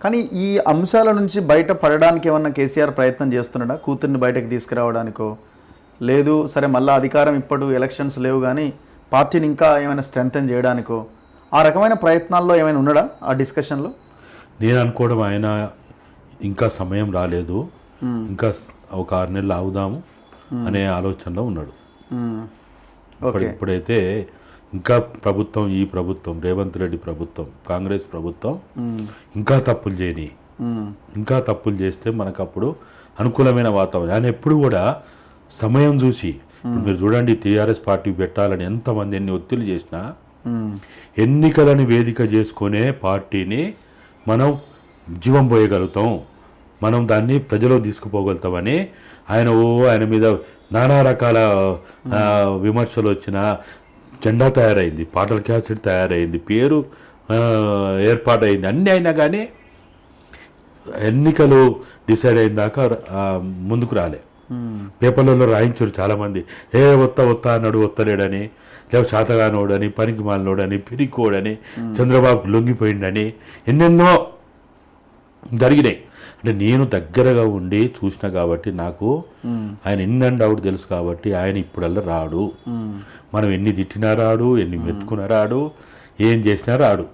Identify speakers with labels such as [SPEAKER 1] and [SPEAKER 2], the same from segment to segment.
[SPEAKER 1] కానీ ఈ అంశాల నుంచి బయట పడడానికి ఏమన్నా కేసీఆర్ ప్రయత్నం చేస్తున్నాడా? కూతుర్ని బయటకు తీసుకురావడానికో, లేదు సరే మళ్ళీ అధికారం ఇప్పుడు ఎలక్షన్స్ లేవు కానీ పార్టీని ఇంకా ఏమైనా స్ట్రెంగ్తెన్ చేయడానికో, ఆ రకమైన ప్రయత్నాల్లో ఏమైనా ఉన్నాడా ఆ డిస్కషన్లో?
[SPEAKER 2] నేను అనుకోవడం ఆయన ఇంకా సమయం రాలేదు, ఇంకా ఒక 6 నెలలు ఆగుదాము అనే ఆలోచనలో ఉన్నాడు. ఇప్పుడైతే ఇంకా ప్రభుత్వం, ఈ ప్రభుత్వం రేవంత్ రెడ్డి ప్రభుత్వం, కాంగ్రెస్ ప్రభుత్వం ఇంకా తప్పులు చేయని, ఇంకా తప్పులు చేస్తే మనకు అప్పుడు అనుకూలమైన వాతావరణం. ఆయన ఎప్పుడు కూడా సమయం చూసి, ఇప్పుడు మీరు చూడండి టీఆర్ఎస్ పార్టీ పెట్టాలని ఎంతమంది ఎన్ని ఒత్తిళ్ళు చేసినా ఎన్నికలని వేదిక చేసుకునే పార్టీని మనం జీవం పోయగలుగుతాం, మనం దాన్ని ప్రజలో తీసుకుపోగలుగుతామని ఆయన మీద నానా రకాల విమర్శలు వచ్చిన జెండా తయారైంది, పాటల క్యాసెట్ తయారైంది, పేరు ఏర్పాటైంది, అన్నీ అయినా కానీ ఎన్నికలు డిసైడ్ అయిన దాకా ముందుకు రాలే. పేపర్లలో రాయించారు చాలామంది, వత్తా అన్నాడు, వత్తలేడని, లేకపోతే శాతగానోడని, పనికి మాలినోడని, పిరికోడని, చంద్రబాబు లొంగిపోయిండని ఎన్నెన్నో జరిగినాయి. అంటే నేను దగ్గరగా ఉండి చూసిన కాబట్టి నాకు ఆయన ఇన్ అండ్ అవుట్ తెలుసు కాబట్టి ఆయన ఇప్పుడల్లా రాడు. మనం ఎన్ని తిట్టినా రాడు, ఎన్ని మెత్తుకున్నా రాడు, ఏం చేసినా రాడు.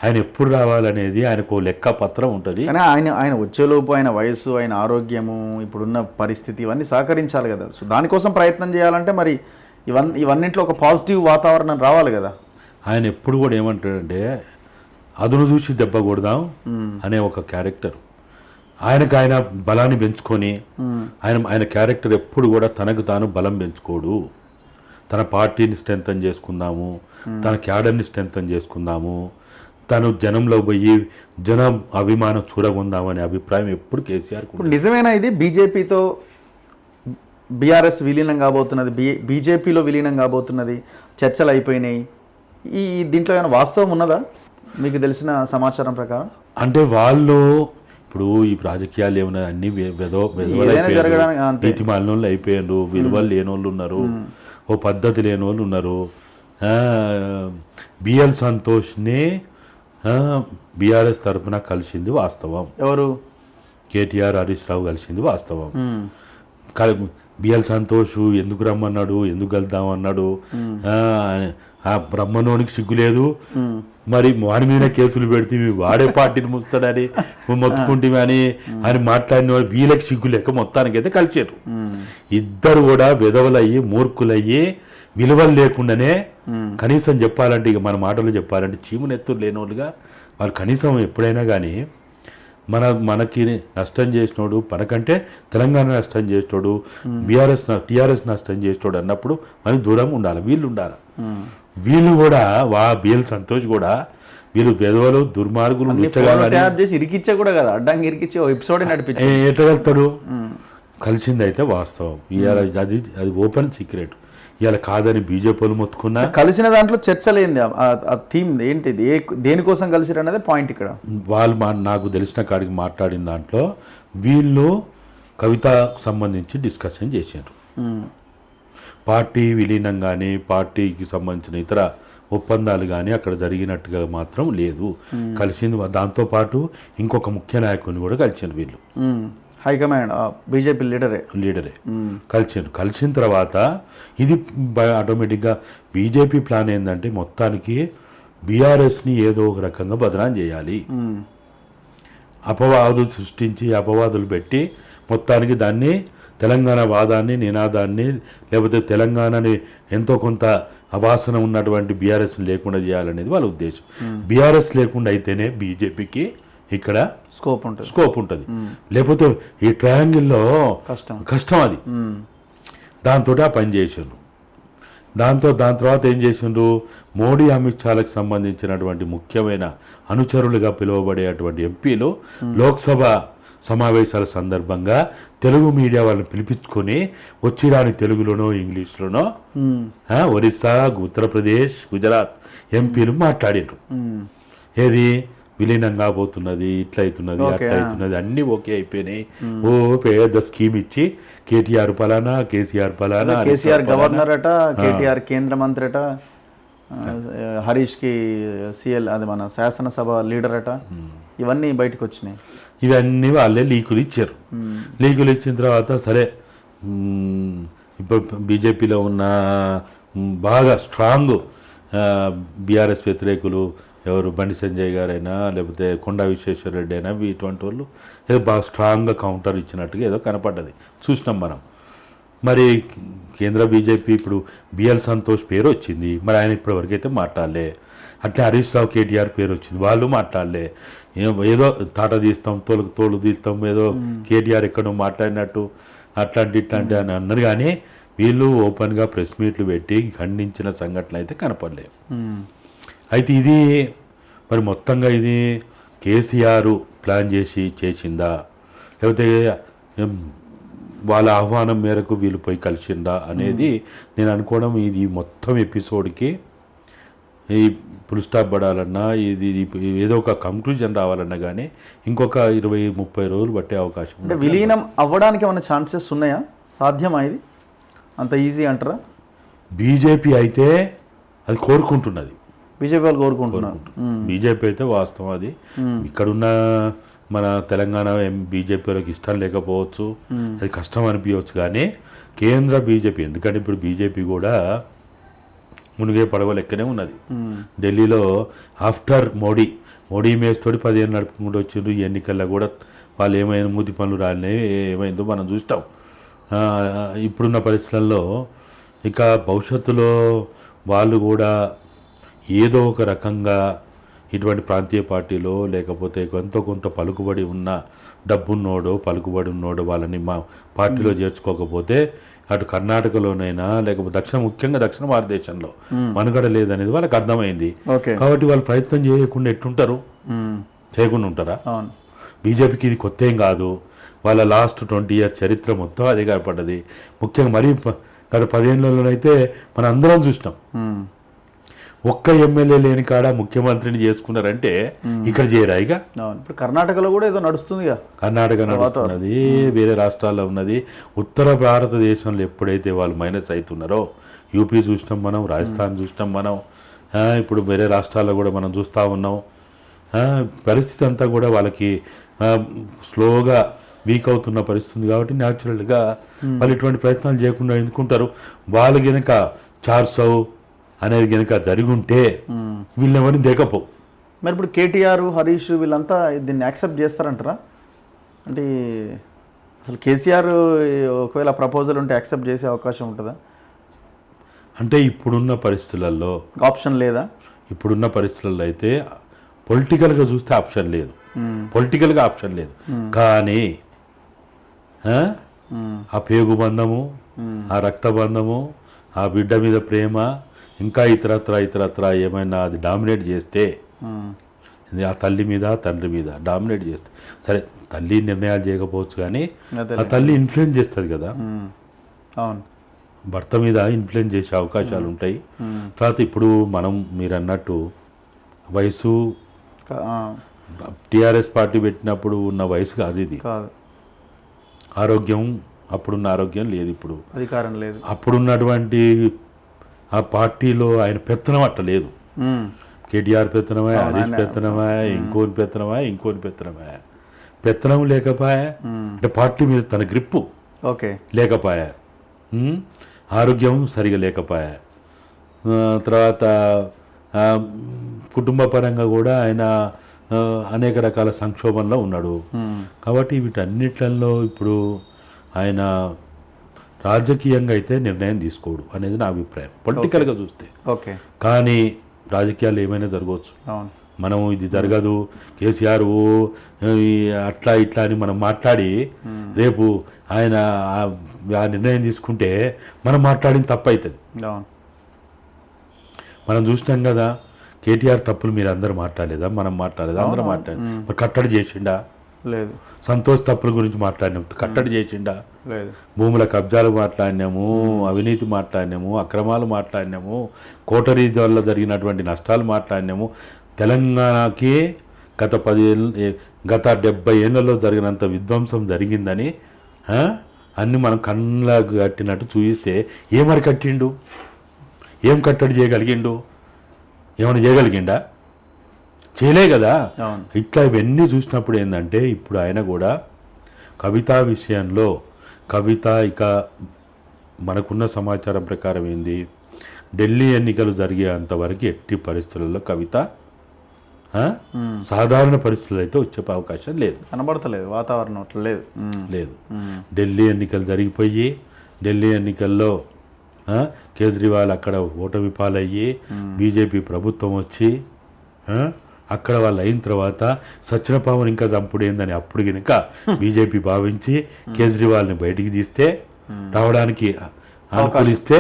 [SPEAKER 2] ఆయన ఎప్పుడు రావాలనేది ఆయనకు లెక్క పత్రం ఉంటుంది.
[SPEAKER 1] కానీ ఆయన వచ్చేలోపు ఆయన వయసు, ఆయన ఆరోగ్యము, ఇప్పుడున్న పరిస్థితి ఇవన్నీ సహకరించాలి కదా. సో దానికోసం ప్రయత్నం చేయాలంటే మరి ఇవన్నింటిలో ఒక పాజిటివ్ వాతావరణం రావాలి కదా.
[SPEAKER 2] ఆయన ఎప్పుడు కూడా ఏమంటాడంటే అదును చూసి దెబ్బ కొడదాం అనే ఒక క్యారెక్టర్. ఆయన బలాన్ని పెంచుకొని ఆయన క్యారెక్టర్ ఎప్పుడు కూడా తనకు తాను బలం పెంచుకోడు. తన పార్టీని స్ట్రెంగ్తన్ చేసుకుందాము, తన క్యాడర్ని స్ట్రెంగ్తన్ చేసుకుందాము, తను జనంలో పోయి జనం అభిమానం చూరగొందామనే అభిప్రాయం ఎప్పుడు కేసీఆర్.
[SPEAKER 1] నిజమేనా ఇది? బీజేపీతో బీఆర్ఎస్ విలీనం కాబోతున్నది, బీజేపీలో విలీనం కాబోతున్నది, చర్చలు అయిపోయినాయి. దీంట్లో ఏమైనా వాస్తవం ఉన్నదా మీకు తెలిసిన సమాచారం ప్రకారం?
[SPEAKER 2] అంటే వాళ్ళు ఇప్పుడు ఈ రాజకీయాలు ఏమన్నా అన్ని నీతి మాలినోళ్ళు అయిపోయారు, విలువలు లేని వాళ్ళు ఉన్నారు, ఓ పద్ధతి లేని వాళ్ళు ఉన్నారు. బిఎల్ సంతోష్ని బీఆర్ఎస్ తరఫున కలిసింది వాస్తవం.
[SPEAKER 1] ఎవరు?
[SPEAKER 2] కేటీఆర్, హరీష్ రావు కలిసింది వాస్తవం. బిఎల్ సంతోష్ ఎందుకు రమ్మన్నాడు, ఎందుకు వెళ్దామన్నాడు, ఆ బ్రహ్మనోనికి సిగ్గులేదు, మరి వాడి మీద కేసులు పెడితే వాడే పార్టీని ముస్తాడని మొత్తుకుంటే అని అని మాట్లాడిన వాడు వీళ్ళకి సిగ్గు లేక మొత్తానికైతే కలిసారు. ఇద్దరు కూడా విధవలయ్యి మూర్ఖులయ్యి విలువలు లేకుండానే, కనీసం చెప్పాలంటే ఇక మన మాటలు చెప్పాలంటే చీమునెత్తులు లేని వాళ్ళుగా వాళ్ళు కనీసం ఎప్పుడైనా కానీ మనకి నష్టం చేసినోడు, మనకంటే తెలంగాణ నష్టం చేసినోడు, టీఆర్ఎస్ నష్టం చేసినోడు అన్నప్పుడు మనకి దూరం ఉండాలి, వీళ్ళు ఉండాలి. వీళ్ళు కూడా బిఎల్ సంతోష్ కూడా వీళ్ళు పెదవులు దుర్మార్గులు
[SPEAKER 1] ఇరికిచ్చా కూడా కదా, అడ్డంగా ఇరికిచ్చే ఎపిసోడ్ నడిపించి
[SPEAKER 2] ఎట్లా వెళ్తాడు. కలిసిందైతే వాస్తవం, ఇవాళ అది ఓపెన్ సీక్రెట్. ఇవాళ కాదని బీజేపీలు మొత్తుకున్నా
[SPEAKER 1] కలిసిన దాంట్లో చర్చలేంది, ఆ థీమ్ ఏంటిది, దేనికోసం కలిసిరు అనేది పాయింట్ ఇక్కడ.
[SPEAKER 2] వాళ్ళు నాకు తెలిసిన కాడికి మాట్లాడిన దాంట్లో వీళ్ళు కవితకు సంబంధించి డిస్కషన్ చేశారు. పార్టీ విలీనం కానీ పార్టీకి సంబంధించిన ఇతర ఒప్పందాలు కానీ అక్కడ జరిగినట్టుగా మాత్రం లేదు. కలిసింది. దాంతోపాటు ఇంకొక ముఖ్య నాయకుని కూడా కలిసారు వీళ్ళు,
[SPEAKER 1] హైకమాండ్ బీజేపీ లీడరే
[SPEAKER 2] కలిసిన తర్వాత ఇది ఆటోమేటిక్గా బీజేపీ ప్లాన్ ఏంటంటే మొత్తానికి బీఆర్ఎస్ని ఏదో ఒక రకంగా బదనాం చేయాలి, అపవాదులు సృష్టించి అపవాదులు పెట్టి మొత్తానికి దాన్ని తెలంగాణ వాదాన్ని నినాదాన్ని లేకపోతే తెలంగాణని ఎంతో కొంత అవాసన ఉన్నటువంటి బీఆర్ఎస్ని లేకుండా చేయాలనేది వాళ్ళ ఉద్దేశం. బీఆర్ఎస్ లేకుండా అయితేనే బీజేపీకి ఇక్కడ స్కోప్ ఉంటుంది, లేకపోతే ఈ ట్రయాంగిల్లో కష్టం అది. దాంతో ఆ పని చేసిండ్రు. దాని తర్వాత ఏం చేసిండ్రు, మోడీ అమిత్ షాలకు సంబంధించినటువంటి ముఖ్యమైన అనుచరులుగా పిలువబడేటువంటి ఎంపీలు లోక్సభ సమావేశాల సందర్భంగా తెలుగు మీడియా వాళ్ళని పిలిపించుకొని వచ్చిరాని తెలుగులోనో ఇంగ్లీష్లోనో ఒరిస్సా, ఉత్తరప్రదేశ్, గుజరాత్ ఎంపీలు మాట్లాడినారు. ఏది విలీనం కాబోతున్నది, ఇట్లా అవుతున్నది, అట్లా అవుతున్నది, అన్నీ ఓకే అయిపోయినాయి. ఓ పెద్ద స్కీమ్ ఇచ్చి కేటీఆర్ పలానా, కేసీఆర్ పలానా,
[SPEAKER 1] కేసీఆర్ గవర్నర్ అట, కేటీఆర్ కేంద్ర మంత్రి అట, హరీష్కి సిఎల్ అది మన శాసనసభ లీడర్ అట, ఇవన్నీ బయటకు వచ్చినాయి.
[SPEAKER 2] ఇవన్నీ వాళ్ళే లీకులు ఇచ్చారు. లీకులు ఇచ్చిన తర్వాత సరే ఇప్పుడు బీజేపీలో ఉన్న బాగా స్ట్రాంగ్ బీఆర్ఎస్ వ్యతిరేకులు ఎవరు బండి సంజయ్ గారైనా లేకపోతే కొండా విశ్వేశ్వరరెడ్డి అయినా ఇటువంటి వాళ్ళు ఏదో బాగా స్ట్రాంగ్గా కౌంటర్ ఇచ్చినట్టుగా ఏదో కనపడ్డది, చూసినాం మనం. మరి కేంద్ర బీజేపీ ఇప్పుడు బిఎల్ సంతోష్ పేరు వచ్చింది, మరి ఆయన ఇప్పటివరకైతే మాట్లాడలే. అట్లే హరీష్ రావు కేటీఆర్ పేరు వచ్చింది, వాళ్ళు మాట్లాడలే. ఏదో తాట తీస్తాం, తోలు తీస్తాం, ఏదో కేటీఆర్ ఎక్కడో మాట్లాడినట్టు అట్లాంటి ఇట్లాంటి అని అన్నారు. కానీ వీళ్ళు ఓపెన్గా ప్రెస్ మీట్లు పెట్టి ఖండించిన సంఘటనలు అయితే కనపడలేవు. అయితే ఇది మరి మొత్తంగా ఇది కేసీఆర్ ప్లాన్ చేసిందా, లేకపోతే వాళ్ళ ఆహ్వానం మేరకు వీళ్ళు పోయి కలిసిందా అనేది నేను అనుకోవడం. ఇది మొత్తం ఎపిసోడ్కి ఈ ఫుల్ స్టాప్ పడాలన్నా, ఇది ఏదో ఒక కంక్లూజన్ రావాలన్నా కానీ ఇంకొక 20-30 రోజులు పట్టే అవకాశం ఉంది.
[SPEAKER 1] అంటే విలీనం అవ్వడానికి ఏమైనా ఛాన్సెస్ ఉన్నాయా? సాధ్యమా ఇది? అంత ఈజీ అంటారా?
[SPEAKER 2] బీజేపీ అయితే అది కోరుకుంటున్నది,
[SPEAKER 1] బీజేపీ వాళ్ళు కోరుకుంటున్నారు.
[SPEAKER 2] బీజేపీ అయితే వాస్తవం. అది ఇక్కడున్న మన తెలంగాణ బీజేపీ వాళ్ళకి ఇష్టం లేకపోవచ్చు, అది కష్టం అనిపించవచ్చు. కానీ కేంద్ర బీజేపీ, ఎందుకంటే ఇప్పుడు బీజేపీ కూడా మునిగే పడవ లెక్కనే ఉన్నది. ఢిల్లీలో ఆఫ్టర్ మోడీ ఇమేజ్ తోటి 10 ఏళ్ళు నడుపుకుంటూ వచ్చిండ్రు. ఈ ఎన్నికల్లో కూడా వాళ్ళు ఏమైనా మూతి పనులు రాలినాయి, ఏమైందో మనం చూస్తాం. ఇప్పుడున్న పరిస్థితుల్లో ఇక భవిష్యత్తులో వాళ్ళు కూడా ఏదో ఒక రకంగా ఇటువంటి ప్రాంతీయ పార్టీలో లేకపోతే కొంత పలుకుబడి ఉన్న డబ్బున్నోడో పలుకుబడి ఉన్నోడో వాళ్ళని మా పార్టీలో చేర్చుకోకపోతే అటు కర్ణాటకలోనైనా లేకపోతే ముఖ్యంగా దక్షిణ భారతదేశంలో మనుగడ లేదనేది వాళ్ళకి అర్థమైంది. కాబట్టి వాళ్ళు ప్రయత్నం చేయకుండా ఎట్టుంటారు, చేయకుండా ఉంటారా? బీజేపీకి ఇది కొత్త ఏం కాదు. వాళ్ళ లాస్ట్ 20 years చరిత్ర మొత్తం అధికారపడ్డది. ముఖ్యంగా మరీ గత 10 ఏళ్ళలోనైతే మనం అందరం చూసినాం. ఒక్క ఎమ్మెల్యే లేని కాడ ముఖ్యమంత్రిని చేసుకున్నారంటే ఇక్కడ చేయరా? ఇక
[SPEAKER 1] ఇప్పుడు కర్ణాటకలో కూడా ఏదో నడుస్తుందిగా.
[SPEAKER 2] కర్ణాటక నడుస్తున్నది, వేరే రాష్ట్రాల్లో ఉన్నది. ఉత్తర భారతదేశంలో ఎప్పుడైతే వాళ్ళు మైనస్ అవుతున్నారో, యూపీ చూసినాం మనం, రాజస్థాన్ చూసినాం మనం, ఇప్పుడు వేరే రాష్ట్రాల్లో కూడా మనం చూస్తూ ఉన్నాం. పరిస్థితి అంతా కూడా వాళ్ళకి స్లోగా వీక్ అవుతున్న పరిస్థితి. కాబట్టి న్యాచురల్గా వాళ్ళు ఇటువంటి ప్రయత్నాలు చేయకుండా ఎందుకుంటారు? వాళ్ళు కనుక 400 అనేది కనుక జరిగి ఉంటే వీళ్ళని ఎవరిని దేకపో.
[SPEAKER 1] మరి ఇప్పుడు కేటీఆర్, హరీష్ వీళ్ళంతా దీన్ని యాక్సెప్ట్ చేస్తారంటారా? అంటే అసలు కేసీఆర్ ఒకవేళ ప్రపోజల్ ఉంటే యాక్సెప్ట్ చేసే అవకాశం ఉంటుందా?
[SPEAKER 2] అంటే ఇప్పుడున్న పరిస్థితులలో
[SPEAKER 1] ఆప్షన్ లేదా?
[SPEAKER 2] ఇప్పుడున్న పరిస్థితులలో అయితే పొలిటికల్గా చూస్తే ఆప్షన్ లేదు, పొలిటికల్గా ఆప్షన్ లేదు. కానీ ఆ పేగు బంధము, ఆ రక్త బంధము, ఆ బిడ్డ మీద ప్రేమ, ఇంకా ఇతరత్ర ఏమైనా అది డామినేట్ చేస్తే, ఆ తల్లి మీద తండ్రి మీద డామినేట్ చేస్తే, సరే తల్లి నిర్ణయాలు చేయకపోవచ్చు కానీ ఆ తల్లి ఇన్ఫ్లుయెన్స్ చేస్తుంది కదా.
[SPEAKER 1] అవును,
[SPEAKER 2] భర్త మీద ఇన్ఫ్లుయెన్స్ చేసే అవకాశాలు ఉంటాయి. తర్వాత ఇప్పుడు మీరు అన్నట్టు వయసు టీఆర్ఎస్ పార్టీ పెట్టినప్పుడు ఉన్న వయసు కాదు ఇది. ఆరోగ్యం అప్పుడున్న ఆరోగ్యం లేదు, ఇప్పుడు
[SPEAKER 1] అధికారం లేదు.
[SPEAKER 2] అప్పుడున్నటువంటి ఆ పార్టీలో ఆయన పెత్తనం అట్ట లేదు. కేటీఆర్ పెత్తనమా, హరీష్ పెత్తనమా, ఇంకోని పెత్తనమా, పెత్తనం లేకపోయా. అంటే పార్టీ మీద తన గ్రిప్పు లేకపోయా, ఆరోగ్యం సరిగా లేకపోయా. తర్వాత కుటుంబ పరంగా కూడా ఆయన అనేక రకాల సంక్షోభంలో ఉన్నాడు. కాబట్టి వీటన్నిట్లలో ఇప్పుడు ఆయన రాజకీయంగా అయితే నిర్ణయం తీసుకోడు అనేది నా అభిప్రాయం, పొలిటికల్గా చూస్తే. కానీ రాజకీయాలు ఏమైనా జరగవచ్చు. మనం ఇది జరగదు, కేసీఆర్ అట్లా ఇట్లా అని మనం మాట్లాడి రేపు ఆయన ఆ నిర్ణయం తీసుకుంటే మనం మాట్లాడిన తప్పు అవుతుంది. మనం చూసినాం కదా, కేటీఆర్ తప్పులు మీరు అందరూ మాట్లాడలేదా, మనం మాట్లాడలేదా, అందరం మాట్లాడారు. మరి కట్టడి చేసిండా? లేదు. సంతోష్ తప్పుల గురించి మాట్లాడినాం, కట్టడి చేసిండా? లేదు. భూముల కబ్జాలు మాట్లాడినాము, అవినీతి మాట్లాడినాము, అక్రమాలు మాట్లాడినాము, కోటరీ వల్ల జరిగినటువంటి నష్టాలు మాట్లాడినాము. తెలంగాణకి గత 70 ఏళ్లలో జరిగినంత విధ్వంసం జరిగిందని అన్నీ మనం కళ్ళకు కట్టినట్టు చూపిస్తే ఏమరి కట్టిండు, ఏం కట్టడి చేయగలిగిండు, ఏమైనా చేయగలిగిండా? చేయలే కదా.
[SPEAKER 1] అవును.
[SPEAKER 2] ఇట్లా ఇవన్నీ చూసినప్పుడు ఏంటంటే ఇప్పుడు ఆయన కూడా కవిత విషయంలో కవిత ఇక మనకున్న సమాచారం ప్రకారం ఏంది, ఢిల్లీ ఎన్నికలు జరిగేంతవరకు ఎట్టి పరిస్థితుల్లో కవిత సాధారణ పరిస్థితులు అయితే వచ్చే అవకాశం లేదు,
[SPEAKER 1] కనబడతలేదు వాతావరణం అట్లా లేదు.
[SPEAKER 2] లేదు. ఢిల్లీ ఎన్నికలు జరిగిపోయి ఢిల్లీ ఎన్నికల్లో కేజ్రీవాల్ అక్కడ ఓటమి పాలయ్యి బీజేపీ ప్రభుత్వం వచ్చి అక్కడ వాళ్ళు అయిన తర్వాత సత్యనపావన్ ఇంకా చంపుడు ఏందని అప్పుడు కనుక బీజేపీ భావించి కేజ్రీవాల్ని బయటికి తీస్తే రావడానికి అనుకూలిస్తే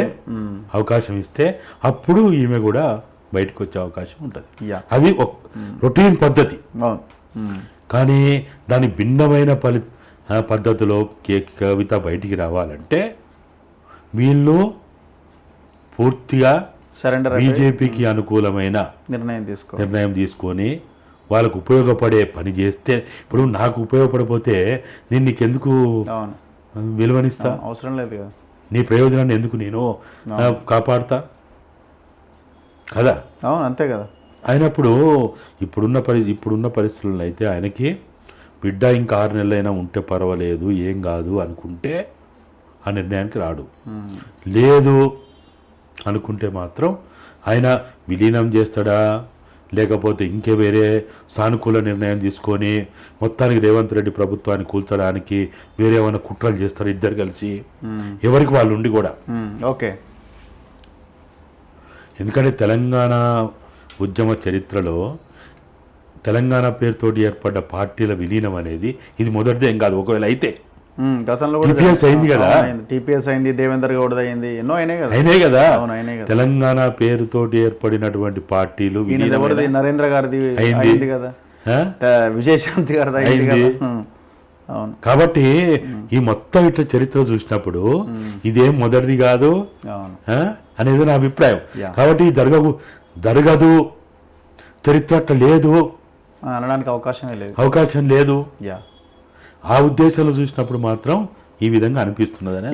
[SPEAKER 2] అవకాశం ఇస్తే అప్పుడు ఈమె కూడా బయటకు వచ్చే అవకాశం ఉంటుంది. అది ఒక రొటీన్ పద్ధతి. కానీ దాని భిన్నమైన పద్ధతిలో కవిత బయటికి రావాలంటే వీళ్ళు పూర్తిగా
[SPEAKER 1] సరెండర్
[SPEAKER 2] బీజేపీకి అనుకూలమైన నిర్ణయం తీసుకొని వాళ్ళకు ఉపయోగపడే పని చేస్తే, ఇప్పుడు నాకు ఉపయోగపడిపోతే నేను నీకెందుకు విలువనిస్తా,
[SPEAKER 1] అవసరం లేదు కదా,
[SPEAKER 2] నీ ప్రయోజనాన్ని ఎందుకు నేను కాపాడుతా కదా.
[SPEAKER 1] అవును, అంతే కదా.
[SPEAKER 2] అయినప్పుడు ఇప్పుడున్న పరిస్థితుల్లో అయితే ఆయనకి బిడ్డ ఇంకా 6 నెలలైనా ఉంటే పర్వాలేదు ఏం కాదు అనుకుంటే ఆ నిర్ణయానికి రాడు. లేదు అనుకుంటే మాత్రం ఆయన విలీనం చేస్తాడా, లేకపోతే ఇంకే వేరే సానుకూల నిర్ణయం తీసుకొని మొత్తానికి రేవంత్ రెడ్డి ప్రభుత్వాన్ని కూల్చడానికి వేరే ఏమైనా కుట్రలు చేస్తారు ఇద్దరు కలిసి, ఎవరికి వాళ్ళు ఉండి కూడా.
[SPEAKER 1] ఓకే.
[SPEAKER 2] ఎందుకంటే తెలంగాణ ఉద్యమ చరిత్రలో తెలంగాణ పేరుతోటి ఏర్పడ్డ పార్టీల విలీనం అనేది ఇది మొదటిదే ఏం కాదు. ఒకవేళ అయితే
[SPEAKER 1] గతంలో
[SPEAKER 2] టీపీఎస్ అయింది కదా,
[SPEAKER 1] టీపీఎస్ అయింది, దేవేందర్ గౌడ్ అయింది, ఎన్నో
[SPEAKER 2] అయినాయి కదా. తెలంగాణ పేరుతోటి ఏర్పడినటువంటి పార్టీలు
[SPEAKER 1] నరేంద్ర గారిది అయింది కదా, విజయశాంతి గారిది అయింది కదా.
[SPEAKER 2] కాబట్టి ఈ మొత్తం ఇట్లా చరిత్ర చూసినప్పుడు ఇదేం మొదటిది కాదు అనేది నా అభిప్రాయం. కాబట్టి జరగదు, చరిత్ర అట్లా లేదు
[SPEAKER 1] అనడానికి
[SPEAKER 2] అవకాశం లేదు. ఆ ఉద్దేశంలో చూసినప్పుడు మాత్రం ఈ విధంగా అనిపిస్తున్నదని